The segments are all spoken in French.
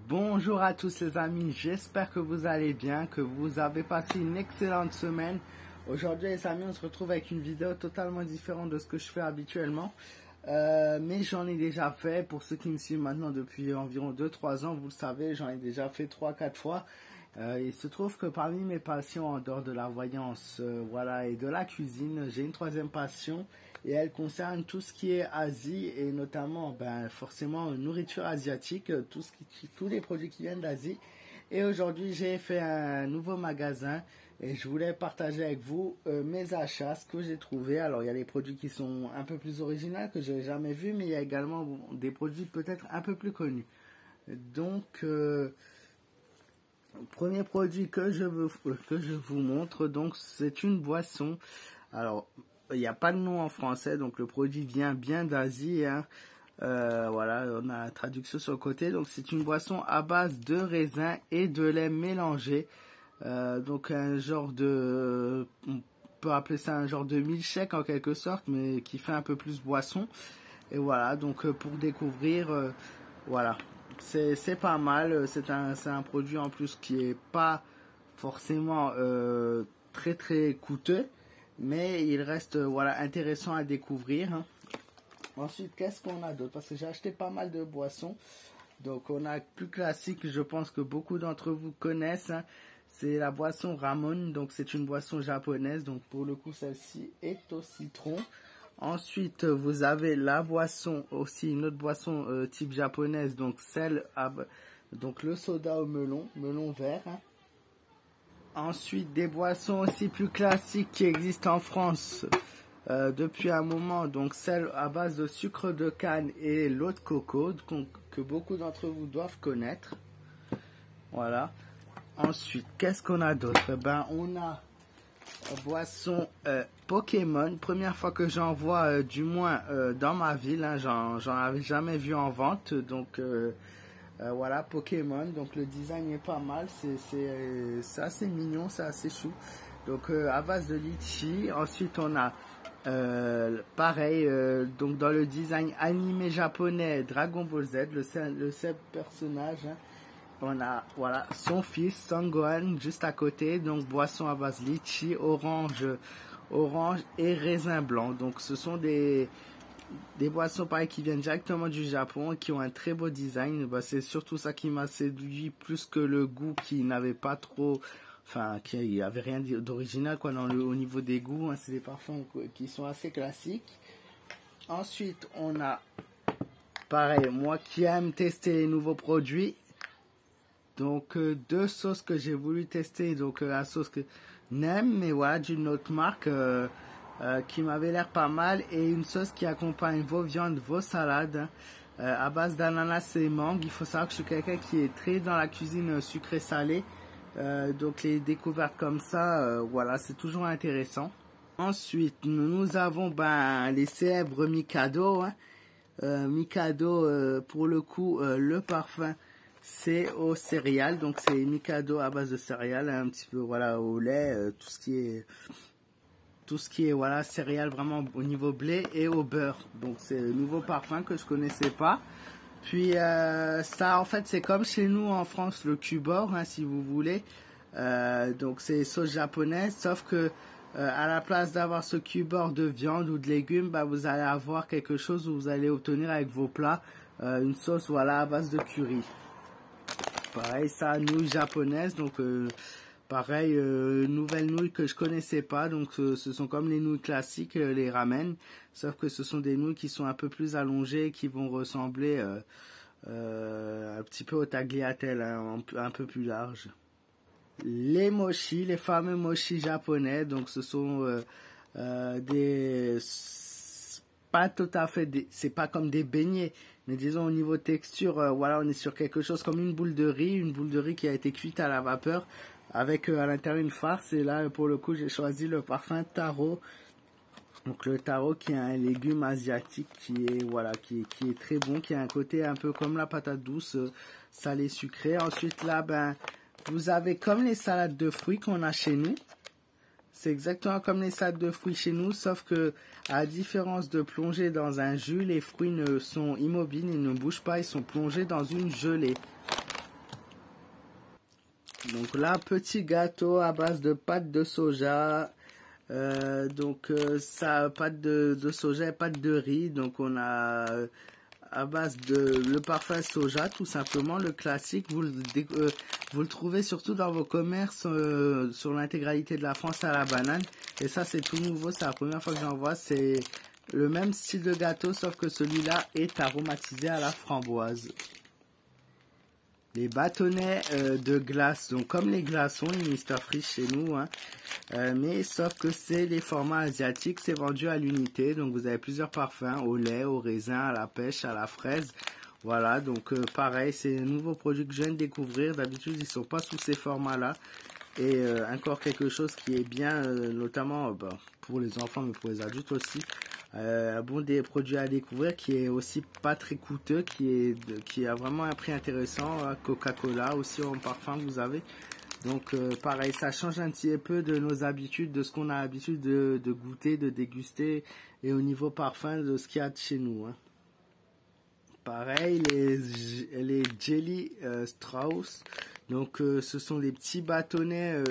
Bonjour à tous les amis, j'espère que vous allez bien, que vous avez passé une excellente semaine. Aujourd'hui les amis, on se retrouve avec une vidéo totalement différente de ce que je fais habituellement. Mais j'en ai déjà fait, pour ceux qui me suivent maintenant depuis environ 2-3 ans, vous le savez, j'en ai déjà fait 3-4 fois. Il se trouve que parmi mes passions en dehors de la voyance voilà, et de la cuisine, j'ai une troisième passion et elle concerne tout ce qui est Asie et notamment forcément nourriture asiatique, tous les produits qui viennent d'Asie. Et aujourd'hui j'ai fait un nouveau magasin et je voulais partager avec vous mes achats, ce que j'ai trouvé. Alors il y a des produits qui sont un peu plus originaux que je n'ai jamais vus, mais il y a également des produits peut-être un peu plus connus. Donc premier produit que je vous montre, donc c'est une boisson. Alors il n'y a pas de nom en français, donc le produit vient bien d'Asie, hein. Voilà, on a la traduction sur le côté. Donc c'est une boisson à base de raisin et de lait mélangé. Donc un genre de, on peut appeler ça un genre de milkshake en quelque sorte, mais qui fait un peu plus boisson. Et voilà, donc pour découvrir, voilà, c'est pas mal. C'est un produit en plus qui est pas forcément très coûteux, mais il reste voilà intéressant à découvrir, hein. Ensuite, qu'est-ce qu'on a d'autre? Parce que j'ai acheté pas mal de boissons. Donc on a plus classique, je pense que beaucoup d'entre vous connaissent, hein. C'est la boisson Ramon. Donc c'est une boisson japonaise. Donc pour le coup, celle-ci est au citron. Ensuite, vous avez la boisson aussi, une autre boisson type japonaise. Donc donc le soda au melon vert, hein. Ensuite, des boissons aussi plus classiques qui existent en France depuis un moment, donc celle à base de sucre de canne et l'eau de coco, que beaucoup d'entre vous doivent connaître. Voilà. Ensuite, qu'est-ce qu'on a d'autre? On a boisson Pokémon. Première fois que j'en vois, du moins dans ma ville, hein, j'en avais jamais vu en vente. Donc voilà, Pokémon. Donc le design est pas mal, c'est assez mignon, c'est assez chou. Donc à base de litchi. Ensuite on a pareil, donc dans le design animé japonais Dragon Ball Z, le seul personnage, hein. On a voilà son fils Sangohan juste à côté. Donc boisson à base litchi, orange et raisin blanc. Donc ce sont des boissons pareil qui viennent directement du Japon et qui ont un très beau design. C'est surtout ça qui m'a séduit, plus que le goût qui n'avait pas trop, enfin qui avait rien d'original quoi au niveau des goûts, hein. C'est des parfums qui sont assez classiques. Ensuite on a pareil, moi qui aime tester les nouveaux produits, donc deux sauces que j'ai voulu tester. Donc la sauce que Nem, mais voilà, d'une autre marque qui m'avait l'air pas mal, et une sauce qui accompagne vos viandes, vos salades, à base d'ananas et mangue. Il faut savoir que je suis quelqu'un qui est très dans la cuisine sucrée salée, donc les découvertes comme ça, voilà, c'est toujours intéressant. Ensuite nous avons les célèbres Mikado, hein. Mikado, pour le coup, le parfum c'est aux céréales, donc c'est Mikado à base de céréales, un petit peu voilà au lait, tout ce qui est voilà céréales vraiment au niveau blé et au beurre. Donc c'est le nouveau parfum que je connaissais pas. Puis ça en fait c'est comme chez nous en France le Cubor, hein, si vous voulez. Donc c'est sauce japonaise, sauf que à la place d'avoir ce Cubor de viande ou de légumes, vous allez avoir quelque chose où vous allez obtenir avec vos plats une sauce voilà à base de curry. Pareil, ça, nouilles japonaises, donc pareil, nouvelles nouilles que je connaissais pas. Donc ce sont comme les nouilles classiques, les ramen, sauf que ce sont des nouilles qui sont un peu plus allongées, qui vont ressembler un petit peu au tagliatelle, hein, un peu plus large. Les mochi, les fameux mochi japonais, donc ce sont des, pas tout à fait, c'est pas comme des beignets, mais disons au niveau texture, voilà, on est sur quelque chose comme une boule de riz qui a été cuite à la vapeur avec à l'intérieur une farce. Et là pour le coup j'ai choisi le parfum taro. Donc le taro qui est un légume asiatique qui est voilà qui est très bon, qui a un côté un peu comme la patate douce, salé sucré. Ensuite là vous avez comme les salades de fruits qu'on a chez nous. C'est exactement comme les salades de fruits chez nous, sauf que, à la différence de plonger dans un jus, les fruits ne sont immobiles, ils ne bougent pas, ils sont plongés dans une gelée. Donc là, petit gâteau à base de pâte de soja. Ça, pâte de soja et pâte de riz. Donc on a à base de le parfum soja, tout simplement, le classique. Vous le trouvez surtout dans vos commerces sur l'intégralité de la France à la banane. Et ça, c'est tout nouveau, c'est la première fois que j'en vois. C'est le même style de gâteau, sauf que celui-là est aromatisé à la framboise. Les bâtonnets de glace, donc comme les glaçons, les Mr Freeze chez nous, hein, mais sauf que c'est les formats asiatiques, c'est vendu à l'unité, donc vous avez plusieurs parfums, au lait, au raisin, à la pêche, à la fraise, voilà, donc pareil, c'est un nouveau produit que je viens de découvrir, d'habitude ils sont pas sous ces formats-là, et encore quelque chose qui est bien, notamment pour les enfants, mais pour les adultes aussi, des produits à découvrir qui est aussi pas très coûteux, qui a vraiment un prix intéressant. Coca-Cola aussi en parfum vous avez. Donc pareil, ça change un petit peu de nos habitudes, de ce qu'on a l'habitude de goûter, de déguster, et au niveau parfum de ce qu'il y a de chez nous. Hein. Pareil, les Jelly Strauss. Donc ce sont des petits bâtonnets,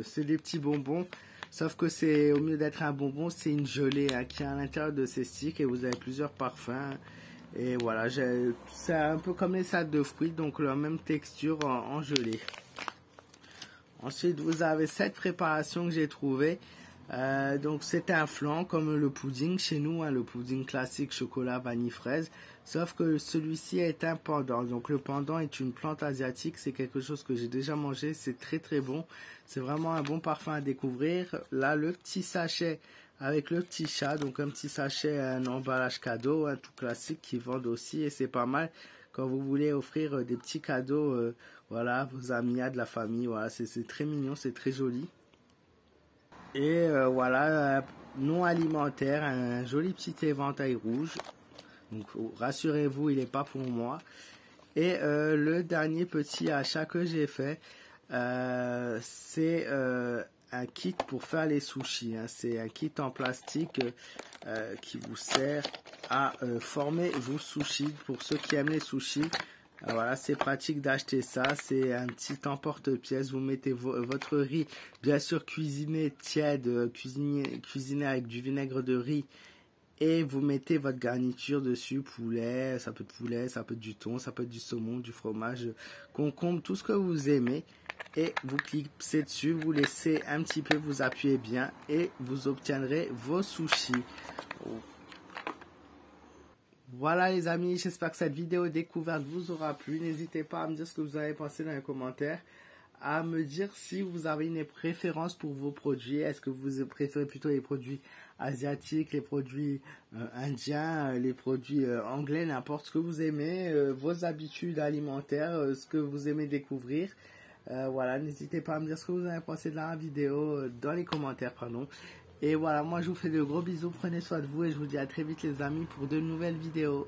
c'est des petits bonbons. Sauf que c'est, au mieux d'être un bonbon, c'est une gelée hein, qui est à l'intérieur de ces sticks et vous avez plusieurs parfums. Et voilà, c'est un peu comme les salades de fruits, donc la même texture en gelée. Ensuite, vous avez cette préparation que j'ai trouvée. Donc c'est un flan comme le pudding chez nous, hein, le pudding classique chocolat vanille fraise, sauf que celui-ci est un pendant. Donc le pendant est une plante asiatique, c'est quelque chose que j'ai déjà mangé, c'est très très bon, c'est vraiment un bon parfum à découvrir. Là le petit sachet avec le petit chat, donc un petit sachet, un emballage cadeau, un tout classique qui vendent aussi et c'est pas mal quand vous voulez offrir des petits cadeaux, voilà, vos amis, à de la famille, voilà, c'est très mignon, c'est très joli. Et voilà, non alimentaire, un joli petit éventail rouge. Donc rassurez-vous, il n'est pas pour moi. Et le dernier petit achat que j'ai fait, c'est un kit pour faire les sushis. Hein. C'est un kit en plastique qui vous sert à former vos sushis. Pour ceux qui aiment les sushis, voilà, c'est pratique d'acheter ça. C'est un petit emporte-pièce. Vous mettez votre riz, bien sûr cuisiné tiède, cuisiné avec du vinaigre de riz. Et vous mettez votre garniture dessus, poulet, ça peut être du thon, ça peut être du saumon, du fromage, concombre, tout ce que vous aimez. Et vous cliquez dessus, vous laissez un petit peu, vous appuyez bien et vous obtiendrez vos sushis. Voilà les amis, j'espère que cette vidéo découverte vous aura plu. N'hésitez pas à me dire ce que vous avez pensé dans les commentaires. À me dire si vous avez une préférence pour vos produits. Est-ce que vous préférez plutôt les produits asiatiques, les produits indiens, les produits anglais, n'importe ce que vous aimez, vos habitudes alimentaires, ce que vous aimez découvrir. Voilà, n'hésitez pas à me dire ce que vous avez pensé de la vidéo dans les commentaires, pardon. Et voilà, moi je vous fais de gros bisous, prenez soin de vous et je vous dis à très vite les amis pour de nouvelles vidéos.